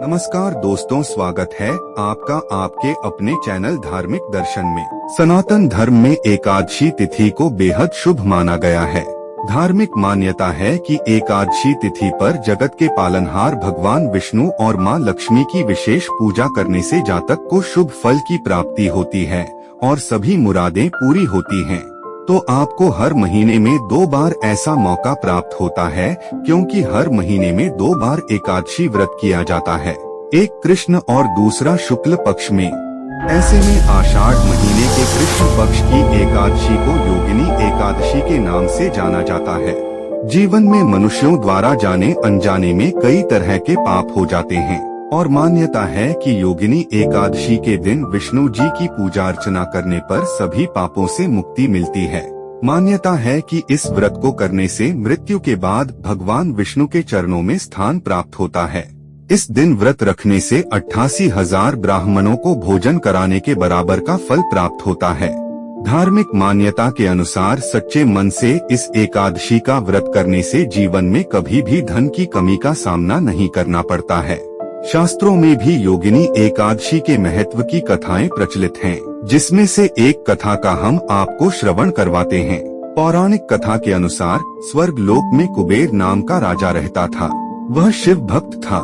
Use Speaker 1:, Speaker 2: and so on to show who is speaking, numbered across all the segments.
Speaker 1: नमस्कार दोस्तों, स्वागत है आपका आपके अपने चैनल धार्मिक दर्शन में। सनातन धर्म में एकादशी तिथि को बेहद शुभ माना गया है। धार्मिक मान्यता है कि एकादशी तिथि पर जगत के पालनहार भगवान विष्णु और मां लक्ष्मी की विशेष पूजा करने से जातक को शुभ फल की प्राप्ति होती है और सभी मुरादें पूरी होती हैं। तो आपको हर महीने में 2 बार ऐसा मौका प्राप्त होता है, क्योंकि हर महीने में 2 बार एकादशी व्रत किया जाता है, एक कृष्ण और दूसरा शुक्ल पक्ष में। ऐसे में आषाढ़ महीने के कृष्ण पक्ष की एकादशी को योगिनी एकादशी के नाम से जाना जाता है। जीवन में मनुष्यों द्वारा जाने अनजाने में कई तरह के पाप हो जाते हैं और मान्यता है कि योगिनी एकादशी के दिन विष्णु जी की पूजा अर्चना करने पर सभी पापों से मुक्ति मिलती है। मान्यता है कि इस व्रत को करने से मृत्यु के बाद भगवान विष्णु के चरणों में स्थान प्राप्त होता है। इस दिन व्रत रखने से 88,000 ब्राह्मणों को भोजन कराने के बराबर का फल प्राप्त होता है। धार्मिक मान्यता के अनुसार सच्चे मन से इस एकादशी का व्रत करने से जीवन में कभी भी धन की कमी का सामना नहीं करना पड़ता है। शास्त्रों में भी योगिनी एकादशी के महत्व की कथाएं प्रचलित हैं, जिसमें से एक कथा का हम आपको श्रवण करवाते हैं। पौराणिक कथा के अनुसार स्वर्ग लोक में कुबेर नाम का राजा रहता था। वह शिव भक्त था।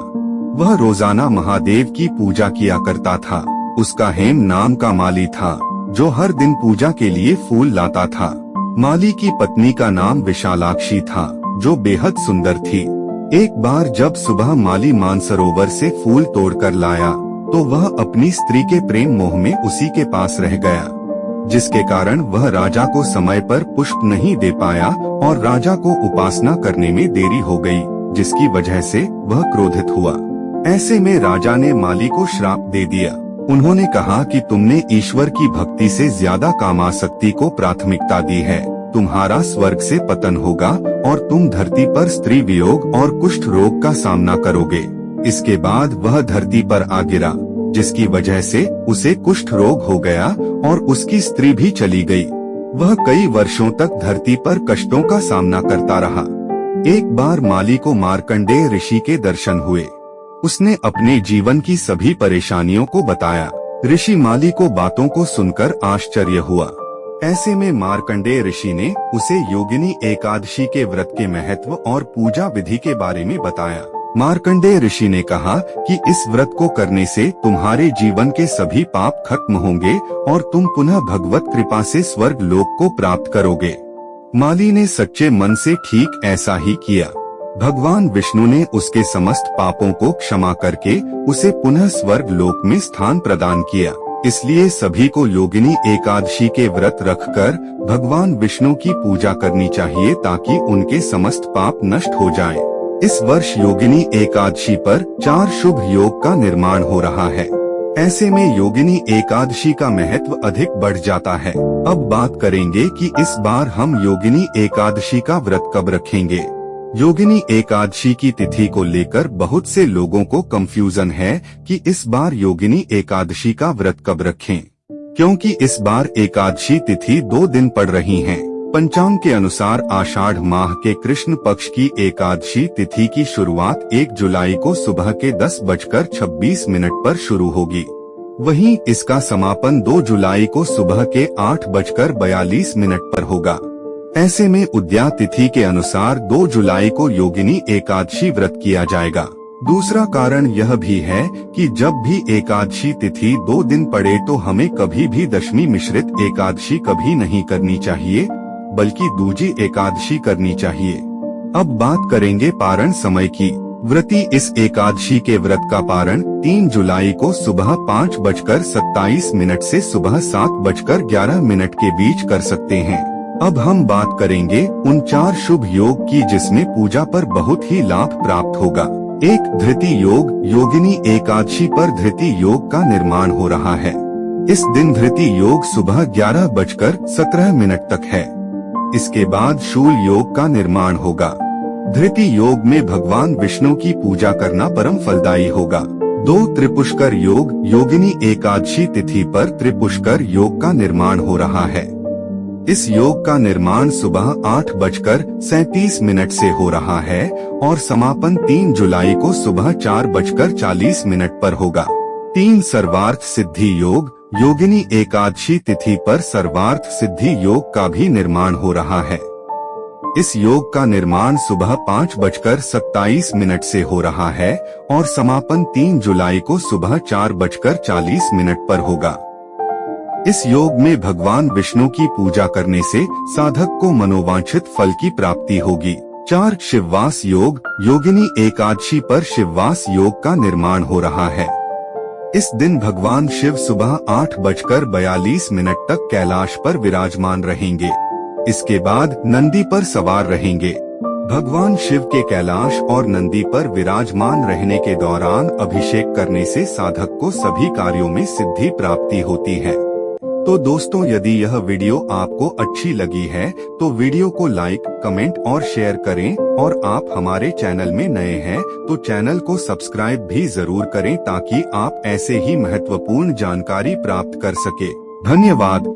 Speaker 1: वह रोजाना महादेव की पूजा किया करता था। उसका हेम नाम का माली था, जो हर दिन पूजा के लिए फूल लाता था। माली की पत्नी का नाम विशालाक्षी था, जो बेहद सुंदर थी। एक बार जब सुबह माली मानसरोवर से फूल तोड़कर लाया, तो वह अपनी स्त्री के प्रेम मोह में उसी के पास रह गया, जिसके कारण वह राजा को समय पर पुष्प नहीं दे पाया और राजा को उपासना करने में देरी हो गई, जिसकी वजह से वह क्रोधित हुआ। ऐसे में राजा ने माली को श्राप दे दिया। उन्होंने कहा कि तुमने ईश्वर की भक्ति से ज्यादा कामासक्ति को प्राथमिकता दी है। तुम्हारा स्वर्ग से पतन होगा और तुम धरती पर स्त्री वियोग और कुष्ठ रोग का सामना करोगे। इसके बाद वह धरती पर आ गिरा, जिसकी वजह से उसे कुष्ठ रोग हो गया और उसकी स्त्री भी चली गई। वह कई वर्षों तक धरती पर कष्टों का सामना करता रहा। एक बार माली को मार्कंडेय ऋषि के दर्शन हुए। उसने अपने जीवन की सभी परेशानियों को बताया। ऋषि माली को बातों को सुनकर आश्चर्य हुआ। ऐसे में मार्कंडेय ऋषि ने उसे योगिनी एकादशी के व्रत के महत्व और पूजा विधि के बारे में बताया। मार्कंडेय ऋषि ने कहा कि इस व्रत को करने से तुम्हारे जीवन के सभी पाप खत्म होंगे और तुम पुनः भगवत कृपा से स्वर्ग लोक को प्राप्त करोगे। माली ने सच्चे मन से ठीक ऐसा ही किया। भगवान विष्णु ने उसके समस्त पापों को क्षमा करके उसे पुनः स्वर्ग लोक में स्थान प्रदान किया। इसलिए सभी को योगिनी एकादशी के व्रत रखकर भगवान विष्णु की पूजा करनी चाहिए, ताकि उनके समस्त पाप नष्ट हो जाएं। इस वर्ष योगिनी एकादशी पर 4 शुभ योग का निर्माण हो रहा है। ऐसे में योगिनी एकादशी का महत्व अधिक बढ़ जाता है। अब बात करेंगे कि इस बार हम योगिनी एकादशी का व्रत कब रखेंगे। योगिनी एकादशी की तिथि को लेकर बहुत से लोगों को कंफ्यूजन है कि इस बार योगिनी एकादशी का व्रत कब रखें, क्योंकि इस बार एकादशी तिथि 2 दिन पड़ रही हैं। पंचांग के अनुसार आषाढ़ माह के कृष्ण पक्ष की एकादशी तिथि की शुरुआत 1 जुलाई को सुबह के 10:26 पर शुरू होगी। वहीं इसका समापन 2 जुलाई को सुबह के 8:42 पर होगा। ऐसे में उद्या तिथि के अनुसार 2 जुलाई को योगिनी एकादशी व्रत किया जाएगा। दूसरा कारण यह भी है कि जब भी एकादशी तिथि 2 दिन पड़े तो हमें कभी भी दशमी मिश्रित एकादशी कभी नहीं करनी चाहिए, बल्कि दूजी एकादशी करनी चाहिए। अब बात करेंगे पारण समय की। व्रती इस एकादशी के व्रत का पारण 3 जुलाई को सुबह 5:27 से सुबह 7:11 के बीच कर सकते हैं। अब हम बात करेंगे उन 4 शुभ योग की, जिसमें पूजा पर बहुत ही लाभ प्राप्त होगा। 1 धृति योग। योगिनी एकादशी पर धृति योग का निर्माण हो रहा है। इस दिन धृति योग सुबह 11:17 तक है। इसके बाद शूल योग का निर्माण होगा। धृति योग में भगवान विष्णु की पूजा करना परम फलदायी होगा। 2 त्रिपुष्कर योग। योगिनी एकादशी तिथि पर त्रिपुष्कर योग का निर्माण हो रहा है। इस योग का निर्माण सुबह 8:37 से हो रहा है और समापन 3 जुलाई को सुबह 4:40 पर होगा। 3 सर्वार्थ सिद्धि योग, योगिनी एकादशी तिथि पर सर्वार्थ सिद्धि योग का भी निर्माण हो रहा है। इस योग का निर्माण सुबह 5:27 से हो रहा है और समापन 3 जुलाई को सुबह 4:40 पर होगा। इस योग में भगवान विष्णु की पूजा करने से साधक को मनोवांछित फल की प्राप्ति होगी। 4 शिववास योग, योगिनी एकादशी पर शिववास योग का निर्माण हो रहा है। इस दिन भगवान शिव सुबह 8:42 तक कैलाश पर विराजमान रहेंगे। इसके बाद नंदी पर सवार रहेंगे। भगवान शिव के कैलाश और नंदी पर विराजमान रहने के दौरान अभिषेक करने से साधक को सभी कार्यों में सिद्धि प्राप्ति होती है। तो दोस्तों, यदि यह वीडियो आपको अच्छी लगी है तो वीडियो को लाइक, कमेंट और शेयर करें और आप हमारे चैनल में नए हैं तो चैनल को सब्सक्राइब भी जरूर करें ताकि आप ऐसे ही महत्वपूर्ण जानकारी प्राप्त कर सके। धन्यवाद।